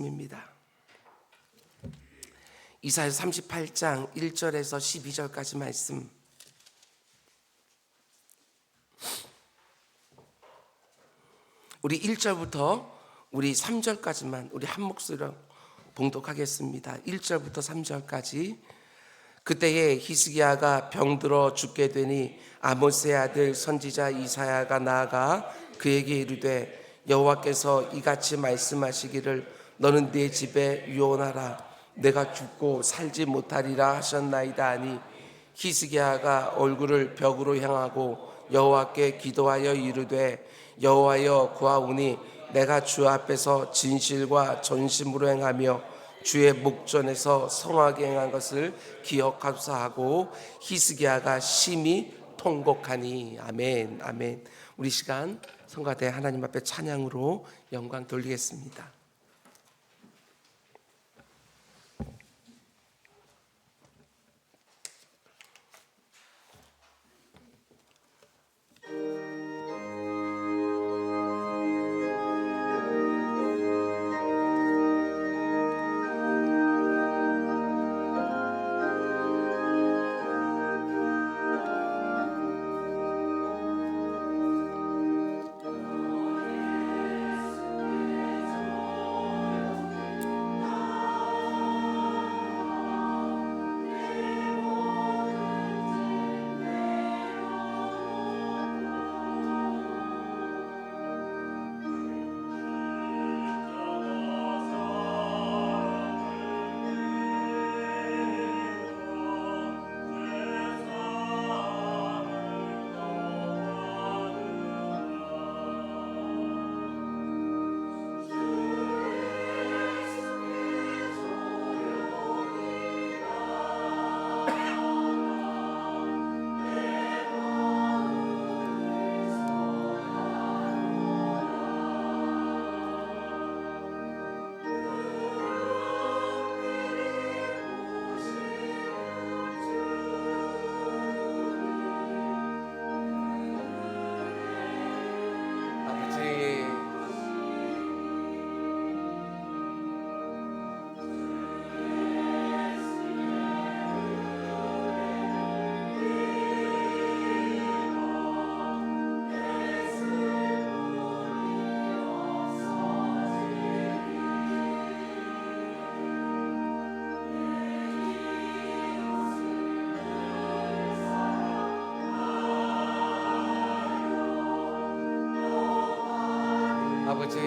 입니다. 이사야서 38장 1절에서 12절까지 말씀. 우리 1절부터 우리 3절까지만 우리 한 목소리로 봉독하겠습니다. 1절부터 3절까지. 그때에 히스기야가 병들어 죽게 되니 아모스의 아들 선지자 이사야가 나아가 그에게 이르되 여호와께서 이같이 말씀하시기를 너는 네 집에 유언하라. 내가 죽고 살지 못하리라 하셨나이다 하니 히스기야가 얼굴을 벽으로 향하고 여호와께 기도하여 이르되 여호와여 구하오니 내가 주 앞에서 진실과 전심으로 행하며 주의 목전에서 성하게 행한 것을 기억하소서 하고 히스기야가 심히 통곡하니. 아멘. 아멘. 우리 시간 성가대 하나님 앞에 찬양으로 영광 돌리겠습니다. 아버지,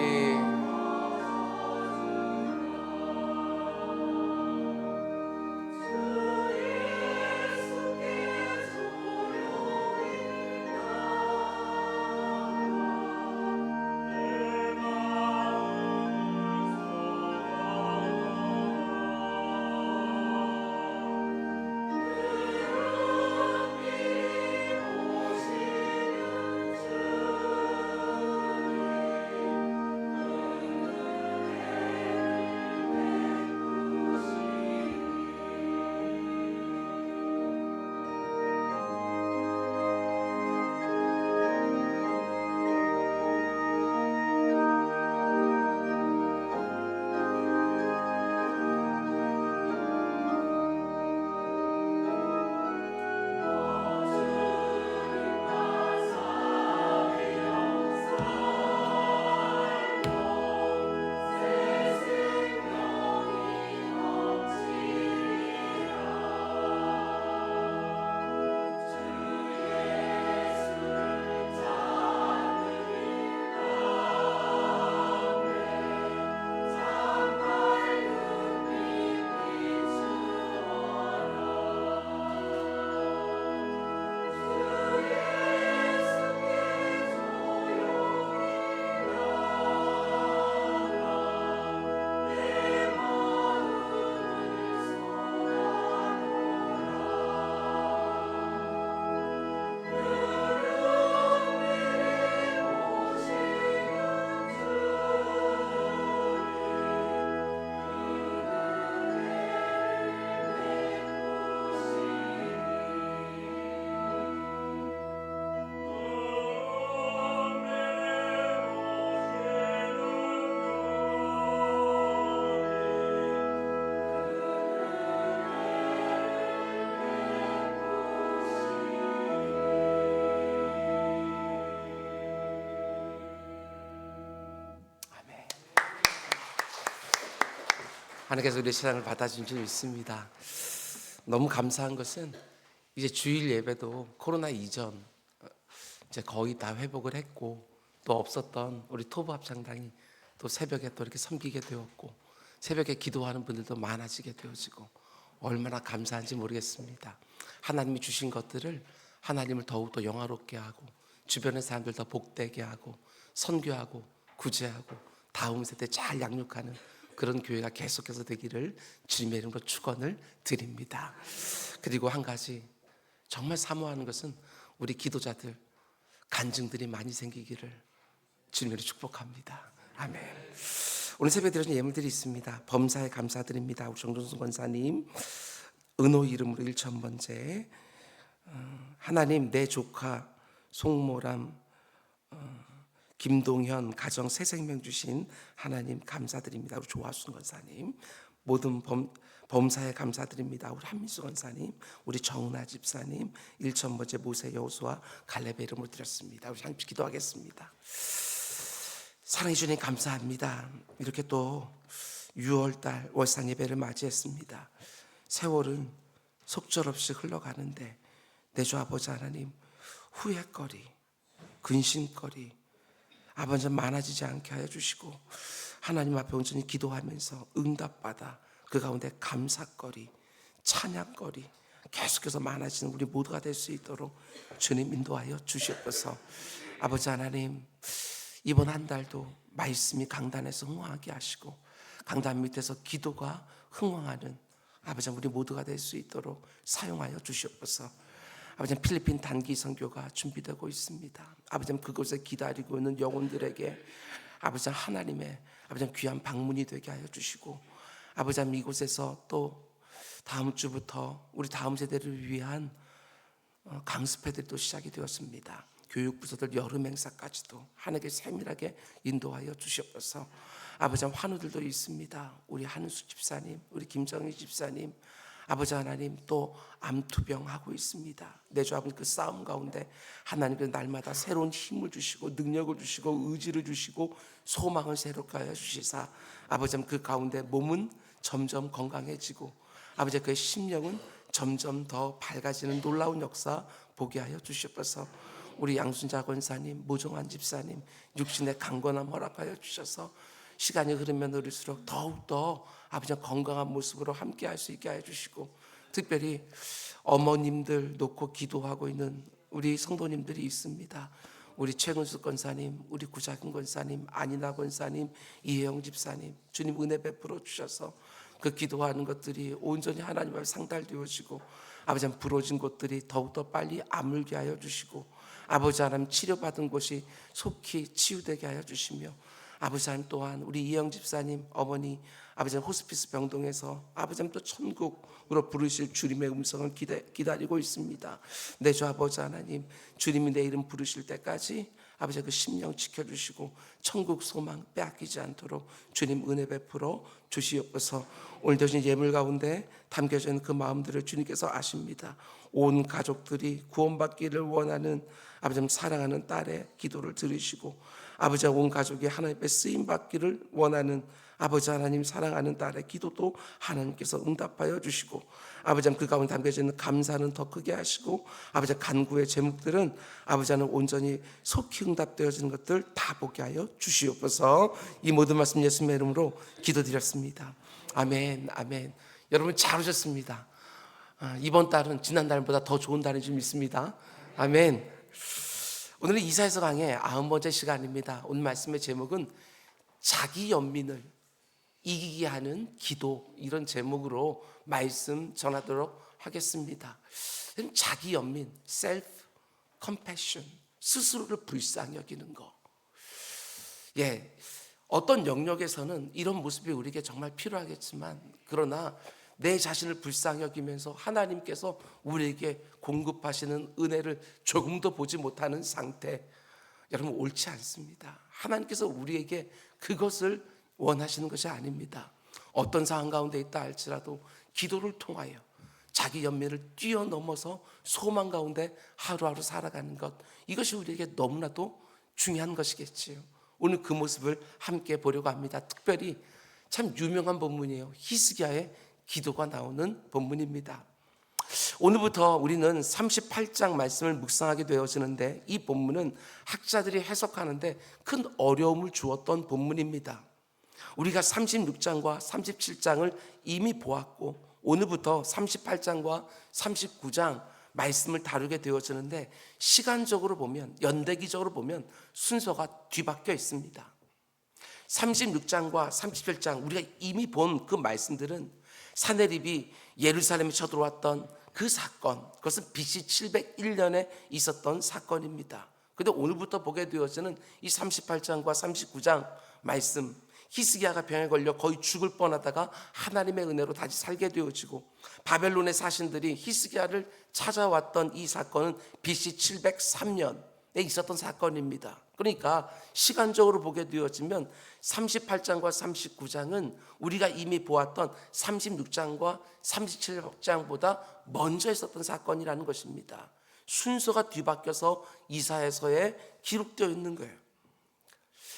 하나님께서 우리의 신앙을 받아주신 줄 믿습니다. 너무 감사한 것은 이제 주일 예배도 코로나 이전 이제 거의 다 회복을 했고, 또 없었던 우리 토부 합창당이 또 새벽에 또 이렇게 섬기게 되었고, 새벽에 기도하는 분들도 많아지게 되어지고, 얼마나 감사한지 모르겠습니다. 하나님이 주신 것들을 하나님을 더욱더 영화롭게 하고, 주변의 사람들 더 복되게 하고, 선교하고 구제하고 다음 세대 잘 양육하는 그런 교회가 계속해서 되기를 주님의 이름으로 축원을 드립니다. 그리고 한 가지 정말 사모하는 것은 우리 기도자들 간증들이 많이 생기기를 주님으로 축복합니다. 아멘. 오늘 새벽에 드려진 예물들이 있습니다. 범사에 감사드립니다. 우리 정종순 권사님 은호 이름으로 1,000번째, 하나님 내 조카 송모람 김동현 가정 새 생명 주신 하나님 감사드립니다. 우리 조화순 권사님 모든 범사에 감사드립니다. 우리 한민수 권사님, 우리 정나 집사님 1,000번째 모세 여호수아 갈렙의 이름으로 드렸습니다. 우리 함께 기도하겠습니다. 사랑해 주님 감사합니다. 이렇게 또 6월달 월상 예배를 맞이했습니다. 세월은 속절없이 흘러가는데 내 주 아버지 하나님, 후회거리, 근심거리 아버지 많아지지 않게 하여 주시고, 하나님 앞에 온전히 기도하면서 응답받아 그 가운데 감사거리, 찬양거리 계속해서 많아지는 우리 모두가 될 수 있도록 주님 인도하여 주시옵소서. 아버지 하나님, 이번 한 달도 말씀이 강단에서 흥황하게 하시고, 강단 밑에서 기도가 흥황하는 아버지 우리 모두가 될 수 있도록 사용하여 주시옵소서. 아버지 필리핀 단기 선교가 준비되고 있습니다. 아버지 그곳에 기다리고 있는 영혼들에게 아버지 하나님의 아버지 귀한 방문이 되게 하여 주시고, 아버지 이곳에서 또 다음 주부터 우리 다음 세대를 위한 강습회들도 시작이 되었습니다. 교육부서들 여름 행사까지도 하나님께 세밀하게 인도하여 주시옵소서. 아버지 환우들도 있습니다. 우리 한수 집사님, 우리 김정희 집사님, 아버지 하나님 또 암투병 하고 있습니다. 내 주 아버지 그 싸움 가운데 하나님께서 날마다 새로운 힘을 주시고 능력을 주시고 의지를 주시고 소망을 새롭게 하여 주시사, 아버지 그 가운데 몸은 점점 건강해지고 아버지 그의 심령은 점점 더 밝아지는 놀라운 역사 보게 하여 주시옵소서. 우리 양순자 권사님, 모종환 집사님 육신의 강건함 허락하여 주셔서 시간이 흐르면 흐를수록 더욱더 아버지 건강한 모습으로 함께 할 수 있게 해주시고, 특별히 어머님들 놓고 기도하고 있는 우리 성도님들이 있습니다. 우리 최근수 권사님, 우리 구자근 권사님, 안이나 권사님, 이혜영 집사님, 주님 은혜 베풀어 주셔서 그 기도하는 것들이 온전히 하나님 앞에 상달되어지고, 아버지 부러진 곳들이 더욱더 빨리 아물게 하여 주시고, 아버지 하나님 치료받은 곳이 속히 치유되게 하여 주시며, 아버지 하나님 또한 우리 이영 집사님 어머니 아버지 호스피스 병동에서 아버지 하나님 또 천국으로 부르실 주님의 음성을 기다리고 있습니다. 내 주 아버지 하나님, 주님이 내 이름 부르실 때까지 아버지 그 심령 지켜주시고 천국 소망 빼앗기지 않도록 주님 은혜 베풀어 주시옵소서. 오늘 드신 예물 가운데 담겨져 있는 그 마음들을 주님께서 아십니다. 온 가족들이 구원받기를 원하는 아버지 사랑하는 딸의 기도를 들으시고, 아버지 온 가족이 하나님께 쓰임받기를 원하는 아버지 하나님 사랑하는 딸의 기도도 하나님께서 응답하여 주시고, 아버지 그 가운데 담겨져 있는 감사는 더 크게 하시고, 아버지 간구의 제목들은 아버지 하나님 온전히 속히 응답되어지는 것들 다 보게 하여 주시옵소서. 이 모든 말씀 예수님의 이름으로 기도드렸습니다. 아멘. 아멘. 여러분 잘 오셨습니다. 이번 달은 지난달보다 더 좋은 달인 줄 믿습니다. 아멘. 오늘은 이사야서 강의 90번째 시간입니다. 오늘 말씀의 제목은 자기 연민을 이기게 하는 기도, 이런 제목으로 말씀 전하도록 하겠습니다. 자기 연민, self compassion, 스스로를 불쌍히 여기는 거. 예, 어떤 영역에서는 이런 모습이 우리에게 정말 필요하겠지만, 그러나 내 자신을 불쌍히 여기면서 하나님께서 우리에게 공급하시는 은혜를 조금도 보지 못하는 상태, 여러분 옳지 않습니다. 하나님께서 우리에게 그것을 원하시는 것이 아닙니다. 어떤 상황 가운데 있다 할지라도 기도를 통하여 자기 연민을 뛰어넘어서 소망 가운데 하루하루 살아가는 것, 이것이 우리에게 너무나도 중요한 것이겠지요. 오늘 그 모습을 함께 보려고 합니다. 특별히 참 유명한 본문이에요. 히스기야의 기도가 나오는 본문입니다. 오늘부터 우리는 38장 말씀을 묵상하게 되어지는데, 이 본문은 학자들이 해석하는데 큰 어려움을 주었던 본문입니다. 우리가 36장과 37장을 이미 보았고, 오늘부터 38장과 39장 말씀을 다루게 되어지는데, 시간적으로 보면, 연대기적으로 보면 순서가 뒤바뀌어 있습니다. 36장과 37장, 우리가 이미 본 그 말씀들은 사내립이 예루살렘에 쳐들어왔던 그 사건, 그것은 BC 701년에 있었던 사건입니다. 그런데 오늘부터 보게 되어지는 이 38장과 39장 말씀, 히스기야가 병에 걸려 거의 죽을 뻔하다가 하나님의 은혜로 다시 살게 되어지고, 바벨론의 사신들이 히스기야를 찾아왔던 이 사건은 BC 703년에 있었던 사건입니다. 그러니까 시간적으로 보게 되어지면 38장과 39장은 우리가 이미 보았던 36장과 37장보다 먼저 있었던 사건이라는 것입니다. 순서가 뒤바뀌어서 이사야서에 기록되어 있는 거예요.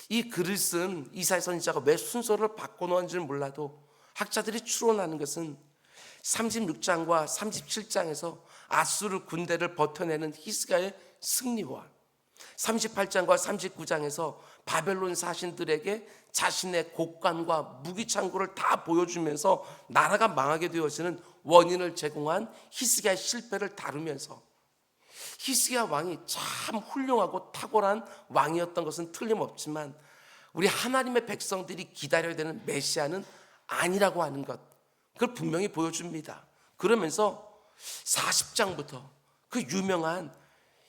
이 글을 쓴 이사야 선지자가 왜 순서를 바꿔놓은지는 몰라도 학자들이 추론하는 것은 36장과 37장에서 아수르 군대를 버텨내는 히스기야의 승리와 38장과 39장에서 바벨론 사신들에게 자신의 곡간과 무기창고를 다 보여주면서 나라가 망하게 되어지는 원인을 제공한 히스기야의 실패를 다루면서, 히스기야 왕이 참 훌륭하고 탁월한 왕이었던 것은 틀림없지만 우리 하나님의 백성들이 기다려야 되는 메시아는 아니라고 하는 것, 그걸 분명히 보여줍니다. 그러면서 40장부터 그 유명한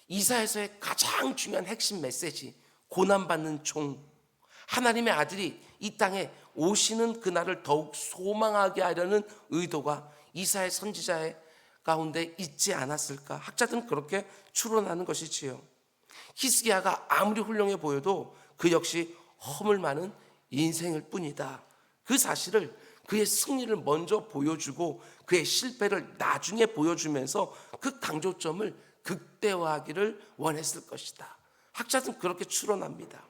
이사야서의 가장 중요한 핵심 메시지, 고난받는 종, 하나님의 아들이 이 땅에 오시는 그날을 더욱 소망하게 하려는 의도가 이사야 선지자의 가운데 있지 않았을까? 학자들은 그렇게 추론하는 것이지요. 히스기야가 아무리 훌륭해 보여도 그 역시 허물 많은 인생일 뿐이다. 그 사실을, 그의 승리를 먼저 보여주고 그의 실패를 나중에 보여주면서 그 강조점을 극대화하기를 원했을 것이다. 학자들은 그렇게 추론합니다.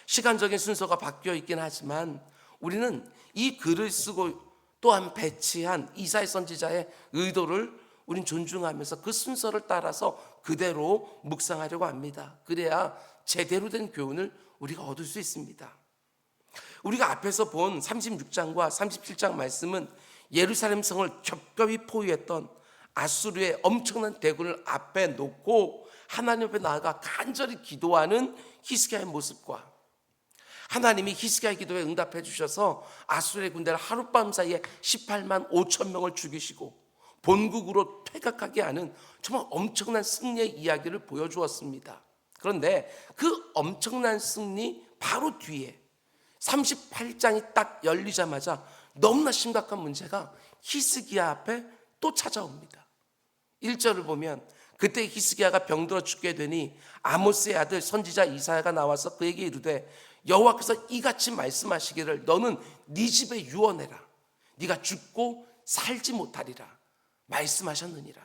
시간적인 순서가 바뀌어 있긴 하지만 우리는 이 글을 쓰고 또한 배치한 이사야 선지자의 의도를 우린 존중하면서 그 순서를 따라서 그대로 묵상하려고 합니다. 그래야 제대로 된 교훈을 우리가 얻을 수 있습니다. 우리가 앞에서 본 36장과 37장 말씀은 예루살렘 성을 겹겹이 포위했던 아수르의 엄청난 대군을 앞에 놓고 하나님 앞에 나아가 간절히 기도하는 히스기야의 모습과, 하나님이 히스기야의 기도에 응답해 주셔서 아수르의 군대를 하룻밤 사이에 18만 5천 명을 죽이시고 본국으로 퇴각하게 하는 정말 엄청난 승리의 이야기를 보여주었습니다. 그런데 그 엄청난 승리 바로 뒤에 38장이 딱 열리자마자 너무나 심각한 문제가 히스기야 앞에 또 찾아옵니다. 1절을 보면, 그때 히스기야가 병들어 죽게 되니 아모스의 아들 선지자 이사야가 나와서 그에게 이르되 여호와께서 이같이 말씀하시기를 너는 네 집에 유언해라. 네가 죽고 살지 못하리라 말씀하셨느니라.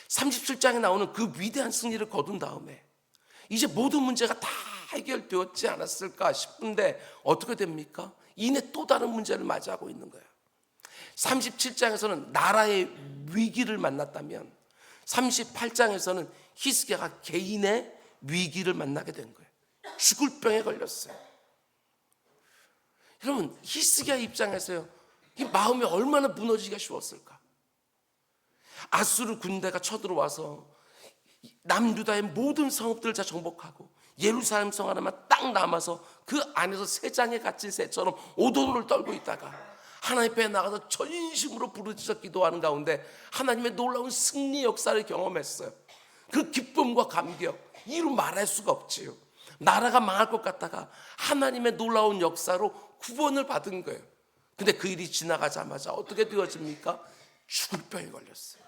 37장에 나오는 그 위대한 승리를 거둔 다음에 이제 모든 문제가 다 해결되었지 않았을까 싶은데 어떻게 됩니까? 이내 또 다른 문제를 맞이하고 있는 거예요. 37장에서는 나라의 위기를 만났다면 38장에서는 히스기야가 개인의 위기를 만나게 된 거예요. 죽을 병에 걸렸어요. 여러분, 히스기야 입장에서요, 이 마음이 얼마나 무너지기가 쉬웠을까? 아수르 군대가 쳐들어와서 남유다의 모든 성읍들을 다 정복하고 예루살렘 성 하나만 딱 남아서 그 안에서 새장에 갇힌 새처럼 오돌오돌 떨고 있다가 하나님 앞에 나가서 전심으로 부르짖어 기도하는 가운데 하나님의 놀라운 승리 역사를 경험했어요. 그 기쁨과 감격 이루 말할 수가 없지요. 나라가 망할 것 같다가 하나님의 놀라운 역사로 구원을 받은 거예요. 근데 그 일이 지나가자마자 어떻게 되어집니까? 죽을 병에 걸렸어요.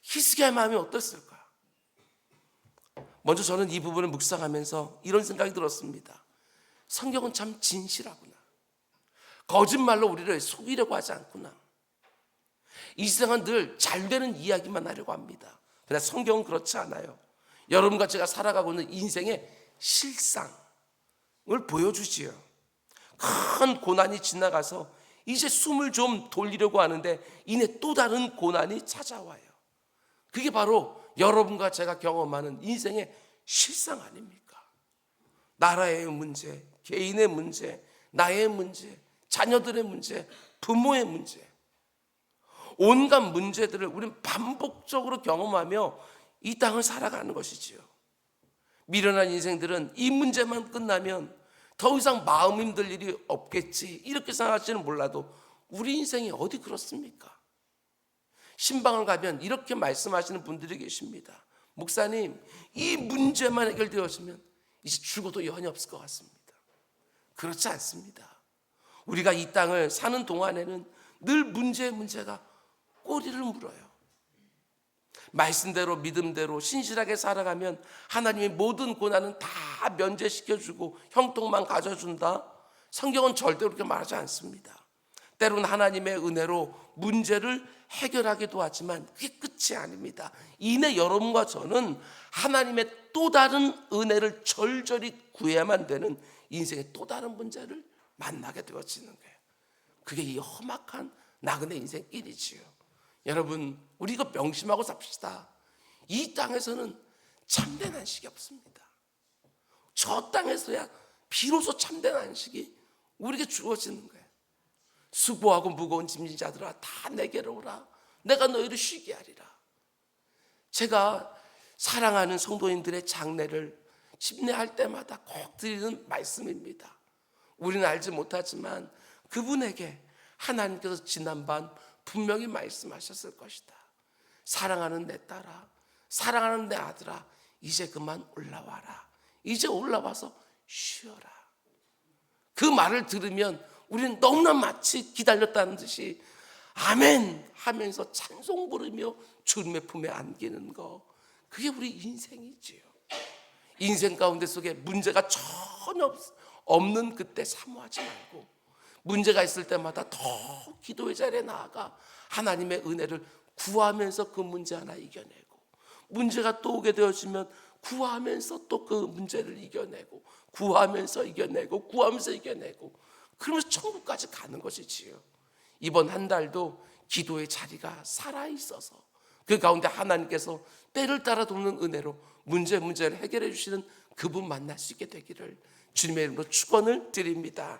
히스기야의 마음이 어땠을까요? 먼저 저는 이 부분을 묵상하면서 이런 생각이 들었습니다. 성경은 참 진실하구나. 거짓말로 우리를 속이려고 하지 않구나. 이 세상은 늘 잘되는 이야기만 하려고 합니다. 그러나 성경은 그렇지 않아요. 여러분과 제가 살아가고 있는 인생의 실상을 보여주지요. 큰 고난이 지나가서 이제 숨을 좀 돌리려고 하는데 이내 또 다른 고난이 찾아와요. 그게 바로 여러분과 제가 경험하는 인생의 실상 아닙니까? 나라의 문제, 개인의 문제, 나의 문제, 자녀들의 문제, 부모의 문제, 온갖 문제들을 우리는 반복적으로 경험하며 이 땅을 살아가는 것이지요. 미련한 인생들은 이 문제만 끝나면 더 이상 마음 힘들 일이 없겠지 이렇게 생각할지는 몰라도 우리 인생이 어디 그렇습니까? 신방을 가면 이렇게 말씀하시는 분들이 계십니다. 목사님, 이 문제만 해결되었으면 이제 죽어도 연이 없을 것 같습니다. 그렇지 않습니다. 우리가 이 땅을 사는 동안에는 늘 문제가 꼬리를 물어요. 말씀대로 믿음대로 신실하게 살아가면 하나님의 모든 고난은 다 면제시켜주고 형통만 가져준다. 성경은 절대로 그렇게 말하지 않습니다. 때로는 하나님의 은혜로 문제를 해결하기도 하지만 그게 끝이 아닙니다. 이내 여러분과 저는 하나님의 또 다른 은혜를 절절히 구해야만 되는 인생의 또 다른 문제를 만나게 되어지는 거예요. 그게 이 험악한 나그네 인생길이지요. 여러분, 우리 이거 명심하고 삽시다. 이 땅에서는 참된 안식이 없습니다. 저 땅에서야 비로소 참된 안식이 우리에게 주어지는 거예요. 수고하고 무거운 짐진 자들아 다 내게로 오라. 내가 너희를 쉬게 하리라. 제가 사랑하는 성도님들의 장례를 집례할 때마다 꼭 드리는 말씀입니다. 우리는 알지 못하지만 그분에게 하나님께서 지난밤 분명히 말씀하셨을 것이다. 사랑하는 내 딸아, 사랑하는 내 아들아, 이제 그만 올라와라. 이제 올라와서 쉬어라. 그 말을 들으면 우리는 너무나 마치 기다렸다는 듯이 아멘 하면서 찬송 부르며 주님의 품에 안기는 거, 그게 우리 인생이지요. 인생 가운데 속에 문제가 전혀 없는 그때 사모하지 말고 문제가 있을 때마다 더 기도의 자리에 나아가 하나님의 은혜를 구하면서 그 문제 하나 이겨내고, 문제가 또 오게 되어지면 구하면서 또 그 문제를 이겨내고, 구하면서 이겨내고, 구하면서 이겨내고, 그러면서 천국까지 가는 것이지요. 이번 한 달도 기도의 자리가 살아있어서 그 가운데 하나님께서 때를 따라 돕는 은혜로 문제를 해결해 주시는 그분 만날 수 있게 되기를 주님의 이름으로 축원을 드립니다.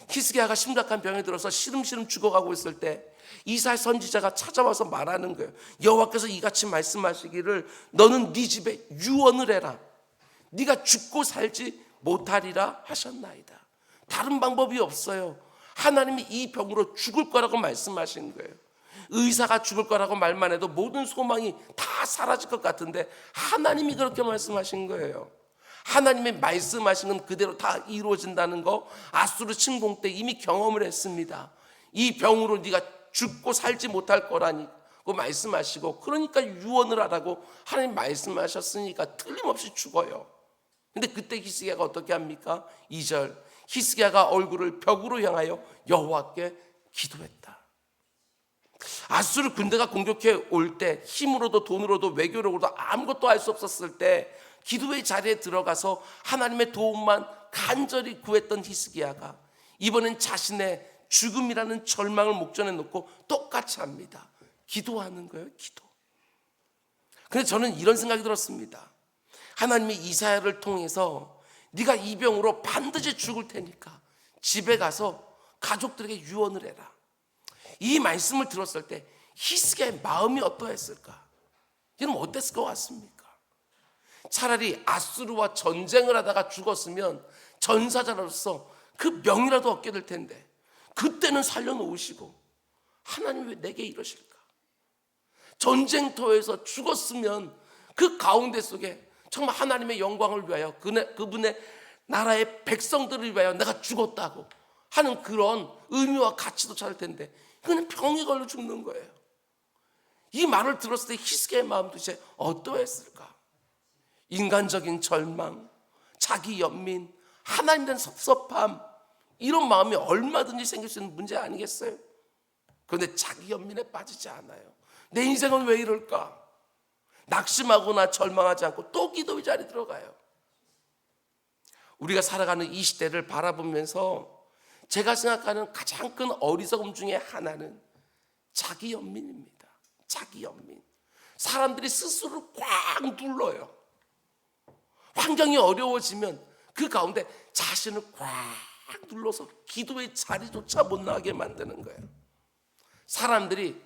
히스기야가 심각한 병에 들어서 시름시름 죽어가고 있을 때 이사야 선지자가 찾아와서 말하는 거예요. 여호와께서 이같이 말씀하시기를 너는 네 집에 유언을 해라. 네가 죽고 살지 못하리라 하셨나이다. 다른 방법이 없어요. 하나님이 이 병으로 죽을 거라고 말씀하신 거예요. 의사가 죽을 거라고 말만 해도 모든 소망이 다 사라질 것 같은데 하나님이 그렇게 말씀하신 거예요. 하나님이 말씀하신 건 그대로 다 이루어진다는 거 아수르 침공 때 이미 경험을 했습니다. 이 병으로 네가 죽고 살지 못할 거라고 말씀하시고, 그러니까 유언을 하라고 하나님 말씀하셨으니까 틀림없이 죽어요. 근데 그때 히스기야가 어떻게 합니까? 2절, 히스기야가 얼굴을 벽으로 향하여 여호와께 기도했다. 아수르 군대가 공격해 올 때 힘으로도 돈으로도 외교력으로도 아무것도 할 수 없었을 때 기도의 자리에 들어가서 하나님의 도움만 간절히 구했던 히스기야가 이번엔 자신의 죽음이라는 절망을 목전에 놓고 똑같이 합니다. 기도하는 거예요, 기도. 그런데 저는 이런 생각이 들었습니다. 하나님이 이사야를 통해서 네가 이 병으로 반드시 죽을 테니까 집에 가서 가족들에게 유언을 해라. 이 말씀을 들었을 때 히스기야의 마음이 어떠했을까? 여러분 어땠을 것 같습니까? 차라리 아수르와 전쟁을 하다가 죽었으면 전사자로서 그 명이라도 얻게 될 텐데 그때는 살려놓으시고 하나님 왜 내게 이러실까? 전쟁터에서 죽었으면 그 가운데 속에 정말 하나님의 영광을 위하여 그분의 나라의 백성들을 위하여 내가 죽었다고 하는 그런 의미와 가치도 찾을 텐데 그는 병에 걸려 죽는 거예요. 이 말을 들었을 때 히스기야의 마음도 이제 어떠했을까? 인간적인 절망, 자기 연민, 하나님 된 섭섭함, 이런 마음이 얼마든지 생길 수 있는 문제 아니겠어요? 그런데 자기 연민에 빠지지 않아요. 내 인생은 왜 이럴까? 낙심하거나 절망하지 않고 또 기도의 자리에 들어가요. 우리가 살아가는 이 시대를 바라보면서 제가 생각하는 가장 큰 어리석음 중에 하나는 자기 연민입니다. 자기 연민. 사람들이 스스로를 꽉 눌러요. 환경이 어려워지면 그 가운데 자신을 꽉 눌러서 기도의 자리조차 못 나가게 만드는 거예요. 사람들이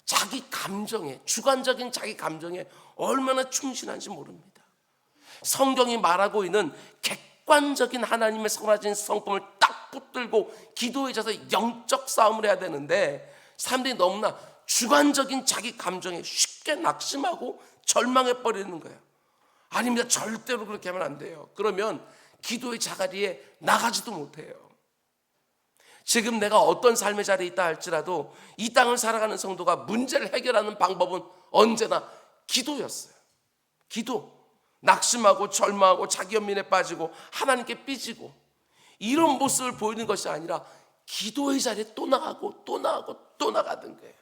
자기 감정에, 주관적인 자기 감정에 얼마나 충실한지 모릅니다. 성경이 말하고 있는 객관적인 하나님의 선하신 성품을 딱 붙들고 기도에 져서 영적 싸움을 해야 되는데, 사람들이 너무나 주관적인 자기 감정에 쉽게 낙심하고 절망해 버리는 거예요. 아닙니다. 절대로 그렇게 하면 안 돼요. 그러면 기도의 자리에 나가지도 못해요. 지금 내가 어떤 삶의 자리에 있다 할지라도 이 땅을 살아가는 성도가 문제를 해결하는 방법은 언제나 기도였어요. 기도. 낙심하고 절망하고 자기 연민에 빠지고 하나님께 삐지고 이런 모습을 보이는 것이 아니라 기도의 자리에 또 나가고 또 나가고 또 나가던 거예요.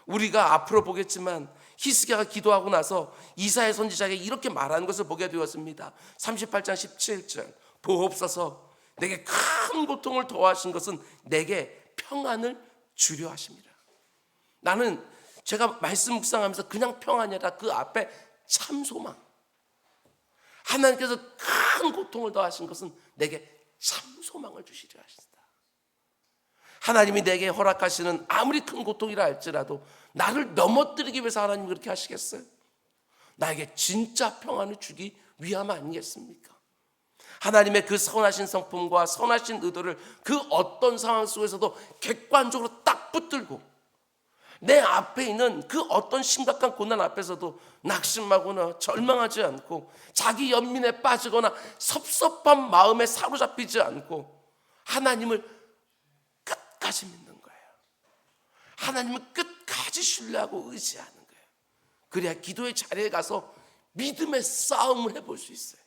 우리가 앞으로 보겠지만 히스기야가 기도하고 나서 이사야 선지자에게 이렇게 말하는 것을 보게 되었습니다. 38장 17절, 보옵소서 내게 큰 고통을 더하신 것은 내게 평안을 주려 하십니다. 나는 제가 말씀 묵상하면서 그냥 평안이 아니라 그 앞에 참 소망, 하나님께서 큰 고통을 더하신 것은 내게 참 소망을 주시려 하신다. 하나님이 내게 허락하시는 아무리 큰 고통이라 할지라도 나를 넘어뜨리기 위해서 하나님이 그렇게 하시겠어요? 나에게 진짜 평안을 주기 위함 아니겠습니까? 하나님의 그 선하신 성품과 선하신 의도를 그 어떤 상황 속에서도 객관적으로 딱 붙들고 내 앞에 있는 그 어떤 심각한 고난 앞에서도 낙심하거나 절망하지 않고 자기 연민에 빠지거나 섭섭한 마음에 사로잡히지 않고 하나님을 끝까지 믿는 거예요. 하나님을 끝까지 신뢰하고 의지하는 거예요. 그래야 기도의 자리에 가서 믿음의 싸움을 해볼 수 있어요.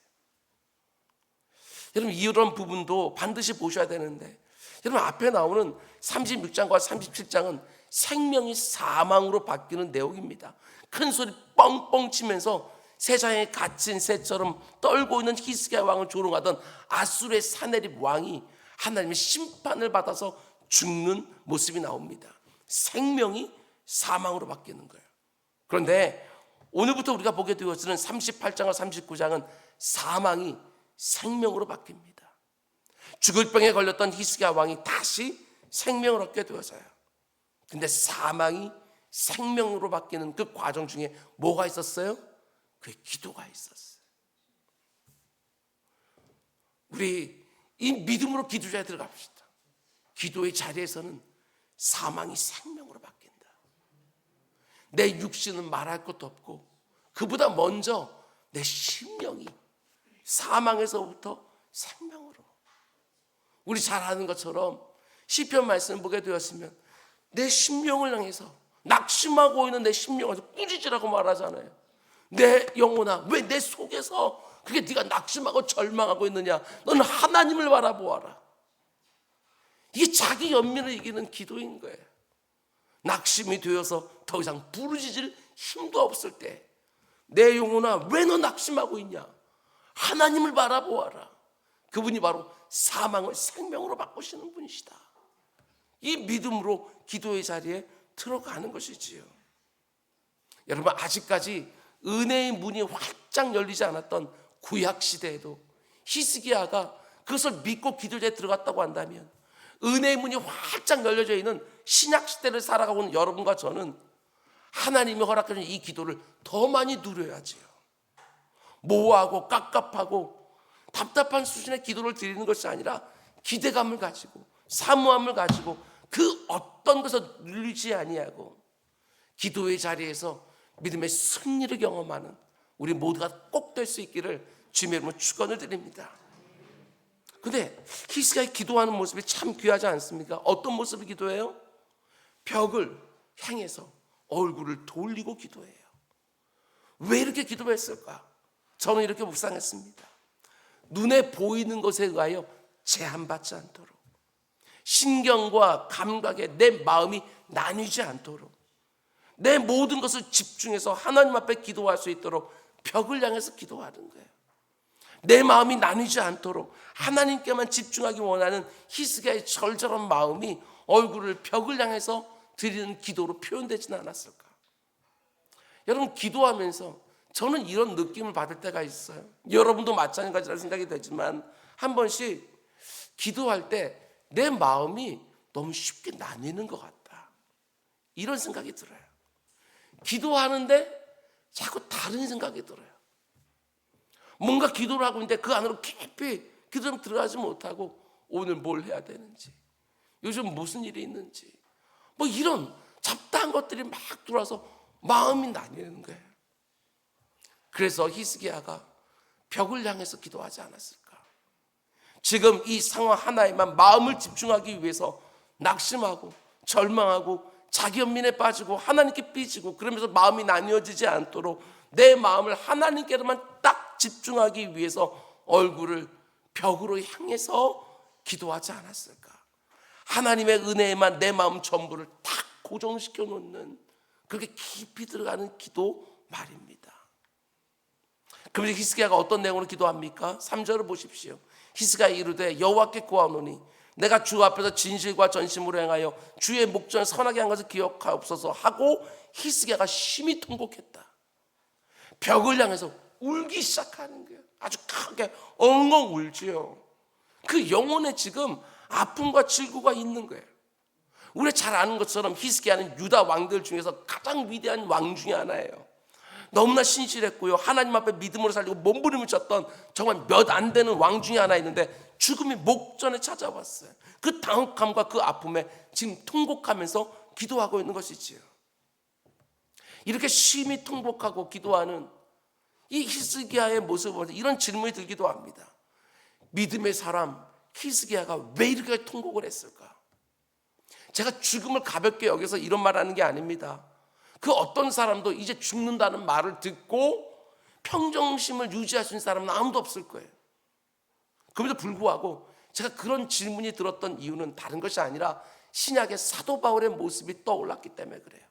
여러분, 이런 부분도 반드시 보셔야 되는데, 여러분 앞에 나오는 36장과 37장은 생명이 사망으로 바뀌는 내용입니다. 큰 소리 뻥뻥 치면서 세상에 갇힌 새처럼 떨고 있는 히스기야 왕을 조롱하던 아수르의 사네립 왕이 하나님의 심판을 받아서 죽는 모습이 나옵니다. 생명이 사망으로 바뀌는 거예요. 그런데 오늘부터 우리가 보게 되어지는 38장과 39장은 사망이 생명으로 바뀝니다. 죽을 병에 걸렸던 히스기야 왕이 다시 생명을 얻게 되어서요. 근데 사망이 생명으로 바뀌는 그 과정 중에 뭐가 있었어요? 그게 기도가 있었어요. 우리 이 믿음으로 기도자에 들어갑시다. 기도의 자리에서는 사망이 생명으로 바뀐다. 내 육신은 말할 것도 없고 그보다 먼저 내 심령이 사망에서부터 생명으로, 우리 잘 아는 것처럼 시편 말씀을 보게 되었으면 내 심령을 향해서 낙심하고 있는 내 심령을 꾸짖으라고 말하잖아요. 내 영혼아, 왜 내 속에서 그게 네가 낙심하고 절망하고 있느냐? 너는 하나님을 바라보아라. 이게 자기 연민을 이기는 기도인 거예요. 낙심이 되어서 더 이상 부르짖을 힘도 없을 때 내 영혼아, 왜 너 낙심하고 있냐? 하나님을 바라보아라. 그분이 바로 사망을 생명으로 바꾸시는 분이시다. 이 믿음으로 기도의 자리에 들어가는 것이지요. 여러분, 아직까지 은혜의 문이 활짝 열리지 않았던 구약 시대에도 히스기야가 그것을 믿고 기도에 들어갔다고 한다면, 은혜의 문이 활짝 열려져 있는 신약 시대를 살아가고 있는 여러분과 저는 하나님이 허락하신 이 기도를 더 많이 누려야지요. 모호하고 깝깝하고 답답한 수준의 기도를 드리는 것이 아니라 기대감을 가지고 사모함을 가지고 그 어떤 것을 누리지 아니하고 기도의 자리에서 믿음의 승리를 경험하는 우리 모두가 꼭 될 수 있기를 주님의 이름으로 축원을 드립니다. 근데 히스기야가 기도하는 모습이 참 귀하지 않습니까? 어떤 모습을 기도해요? 벽을 향해서 얼굴을 돌리고 기도해요. 왜 이렇게 기도했을까? 저는 이렇게 묵상했습니다. 눈에 보이는 것에 의하여 제한받지 않도록, 신경과 감각에 내 마음이 나뉘지 않도록, 내 모든 것을 집중해서 하나님 앞에 기도할 수 있도록 벽을 향해서 기도하는 거예요. 내 마음이 나뉘지 않도록 하나님께만 집중하기 원하는 히스기야의 절절한 마음이 얼굴을 벽을 향해서 드리는 기도로 표현되지는 않았을까? 여러분, 기도하면서 저는 이런 느낌을 받을 때가 있어요. 여러분도 마찬가지라는 생각이 되지만 한 번씩 기도할 때 내 마음이 너무 쉽게 나뉘는 것 같다, 이런 생각이 들어요. 기도하는데 자꾸 다른 생각이 들어요. 뭔가 기도를 하고 있는데 그 안으로 깊이 기도를 들어가지 못하고 오늘 뭘 해야 되는지, 요즘 무슨 일이 있는지, 뭐 이런 잡다한 것들이 막 들어와서 마음이 나뉘는 거예요. 그래서 히스기야가 벽을 향해서 기도하지 않았을까? 지금 이 상황 하나에만 마음을 집중하기 위해서 낙심하고 절망하고 자기 연민에 빠지고 하나님께 삐지고 그러면서 마음이 나뉘어지지 않도록 내 마음을 하나님께로만 딱 집중하기 위해서 얼굴을 벽으로 향해서 기도하지 않았을까? 하나님의 은혜에만 내 마음 전부를 딱 고정시켜 놓는, 그렇게 깊이 들어가는 기도 말입니다. 그럼 히스기야가 어떤 내용으로 기도합니까? 3절을 보십시오. 히스기야가 이르되 여호와께 구하노니 내가 주 앞에서 진실과 전심으로 행하여 주의 목전을 선하게 한 것을 기억하옵소서 하고 히스기야가 심히 통곡했다. 벽을 향해서 울기 시작하는 거예요. 아주 크게 엉엉 울지요. 그 영혼에 지금 아픔과 질고가 있는 거예요. 우리 잘 아는 것처럼 히스기야는 유다 왕들 중에서 가장 위대한 왕 중에 하나예요. 너무나 신실했고요, 하나님 앞에 믿음으로 살리고 몸부림을 쳤던 정말 몇 안 되는 왕 중에 하나 있는데 죽음이 목전에 찾아왔어요. 그 당혹함과 그 아픔에 지금 통곡하면서 기도하고 있는 것이지요. 이렇게 심히 통곡하고 기도하는 이 히스기야의 모습을 보면서 이런 질문이 들기도 합니다. 믿음의 사람 히스기야가 왜 이렇게 통곡을 했을까? 제가 죽음을 가볍게 여겨서 이런 말 하는 게 아닙니다. 그 어떤 사람도 이제 죽는다는 말을 듣고 평정심을 유지할 수 있는 사람은 아무도 없을 거예요. 그럼에도 불구하고 제가 그런 질문이 들었던 이유는 다른 것이 아니라 신약의 사도 바울의 모습이 떠올랐기 때문에 그래요.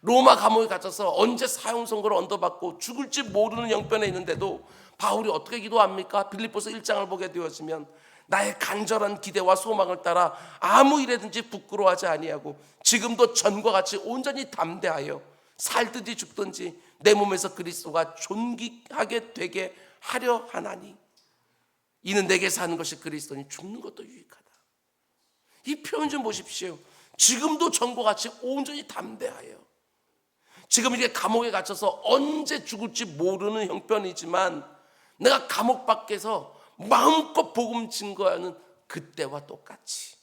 로마 감옥에 갇혀서 언제 사형 선고를 언도받고 죽을지 모르는 형편에 있는데도 바울이 어떻게 기도합니까? 빌립보서 1장을 보게 되어지면 나의 간절한 기대와 소망을 따라 아무 일에든지 부끄러워하지 아니하고 지금도 전과 같이 온전히 담대하여 살든지 죽든지 내 몸에서 그리스도가 존귀하게 되게 하려 하나니 이는 내게 사는 것이 그리스도니 죽는 것도 유익하다. 이 표현 좀 보십시오. 지금도 전과 같이 온전히 담대하여, 지금 이렇게 감옥에 갇혀서 언제 죽을지 모르는 형편이지만 내가 감옥 밖에서 마음껏 복음 증거하는 그때와 똑같이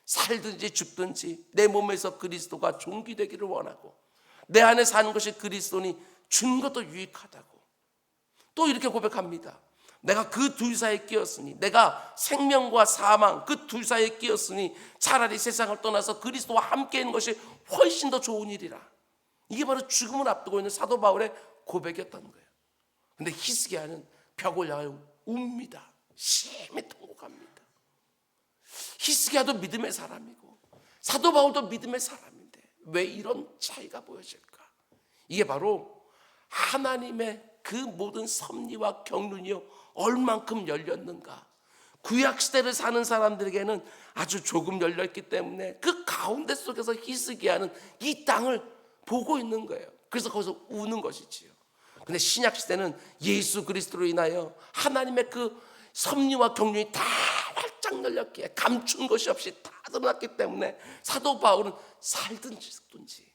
살든지 죽든지 내 몸에서 그리스도가 존귀되기를 원하고 내 안에 사는 것이 그리스도니 준 것도 유익하다고. 또 이렇게 고백합니다. 내가 그 둘 사이에 끼었으니, 내가 생명과 사망 그 둘 사이에 끼었으니 차라리 세상을 떠나서 그리스도와 함께 있는 것이 훨씬 더 좋은 일이라. 이게 바로 죽음을 앞두고 있는 사도 바울의 고백이었던 거예요. 근데 히스기야는 벽을 향하여 웁니다. 심히 통곡합니다. 히스기야도 믿음의 사람이고 사도 바울도 믿음의 사람인데 왜 이런 차이가 보여질까? 이게 바로 하나님의 그 모든 섭리와 경륜이 얼만큼 열렸는가. 구약시대를 사는 사람들에게는 아주 조금 열렸기 때문에 그 가운데 속에서 히스기야는 이 땅을 보고 있는 거예요. 그래서 거기서 우는 것이지요. 근데 신약시대는 예수 그리스도로 인하여 하나님의 그 섭리와 경륜이 다 활짝 열렸기에 감춘 것이 없이 다 드러났기 때문에 사도 바울은 살든지 죽든지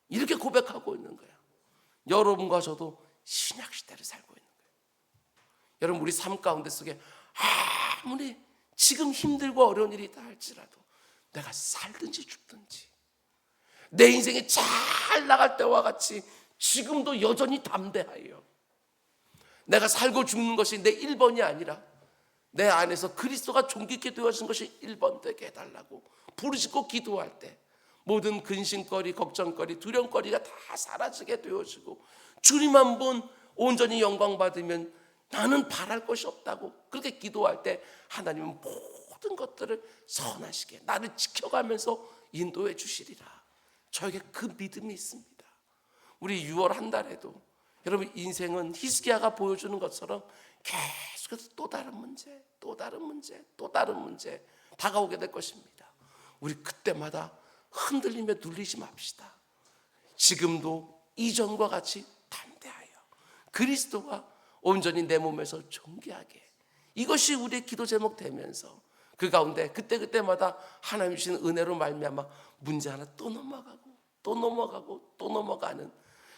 이렇게 고백하고 있는 거예요. 여러분과 저도 신약시대를 살고 있는 거예요. 여러분, 우리 삶 가운데 속에 아무리 지금 힘들고 어려운 일이 있다 할지라도 내가 살든지 죽든지 내 인생이 잘 나갈 때와 같이 지금도 여전히 담대하여 내가 살고 죽는 것이 내 1번이 아니라 내 안에서 그리스도가 존귀케 되어진 것이 1번 되게 해달라고 부르짖고 기도할 때 모든 근심거리, 걱정거리, 두려움거리가 다 사라지게 되어지고 주님 한 분 온전히 영광 받으면 나는 바랄 것이 없다고 그렇게 기도할 때 하나님은 모든 것들을 선하시게 나를 지켜가면서 인도해 주시리라. 저에게 그 믿음이 있습니다. 우리 6월 한 달에도 여러분, 인생은 히스기야가 보여주는 것처럼 계속해서 또 다른 문제, 또 다른 문제, 또 다른 문제 다가오게 될 것입니다. 우리 그때마다 흔들림에 눌리지 맙시다. 지금도 이전과 같이 담대하여 그리스도가 온전히 내 몸에서 존귀하게, 이것이 우리의 기도 제목 되면서 그 가운데 그때마다 하나님 주신 은혜로 말미암아 문제 하나 또 넘어가고 또 넘어가고 또 넘어가는,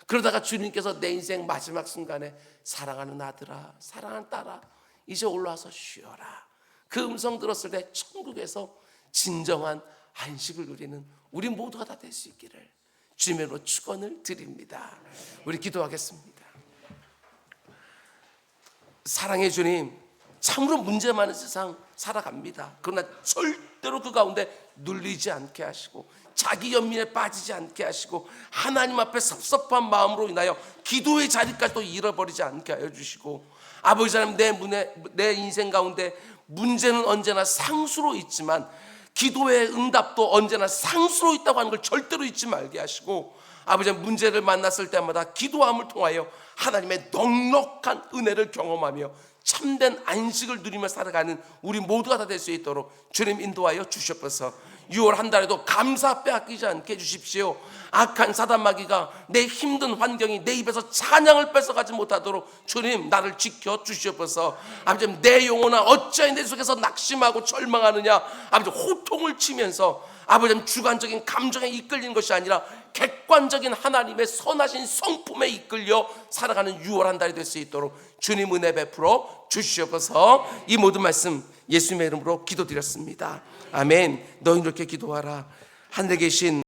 그러다가 주님께서 내 인생 마지막 순간에 사랑하는 아들아, 사랑하는 딸아, 이제 올라와서 쉬어라, 그 음성 들었을 때 천국에서 진정한 안식을 누리는 우리 모두가 다 될 수 있기를 주님으로 축원을 드립니다. 우리 기도하겠습니다. 사랑의 주님, 참으로 문제 많은 세상 살아갑니다. 그러나 절대로 그 가운데 눌리지 않게 하시고 자기 연민에 빠지지 않게 하시고 하나님 앞에 섭섭한 마음으로 인하여 기도의 자리까지 또 잃어버리지 않게 하여 주시고, 아버지 하나님, 내 인생 가운데 문제는 언제나 상수로 있지만 기도의 응답도 언제나 상수로 있다고 하는 걸 절대로 잊지 말게 하시고, 아버지 문제를 만났을 때마다 기도함을 통하여 하나님의 넉넉한 은혜를 경험하며 참된 안식을 누리며 살아가는 우리 모두가 다 될 수 있도록 주님 인도하여 주시옵소서. 6월 한 달에도 감사 빼앗기지 않게 해주십시오. 악한 사단마귀가 내 힘든 환경이 내 입에서 찬양을 뺏어가지 못하도록 주님 나를 지켜 주시옵소서. 아버지, 내 영혼아 어찌하여 내 속에서 낙심하고 절망하느냐. 아버지, 호통을 치면서 아버지 주관적인 감정에 이끌리는 것이 아니라 객관적인 하나님의 선하신 성품에 이끌려 살아가는 6월 한 달이 될 수 있도록 주님 은혜 베풀어 주시옵소서. 이 모든 말씀 예수님의 이름으로 기도드렸습니다. 아멘. 너희 이렇게 기도하라. 하늘에 계신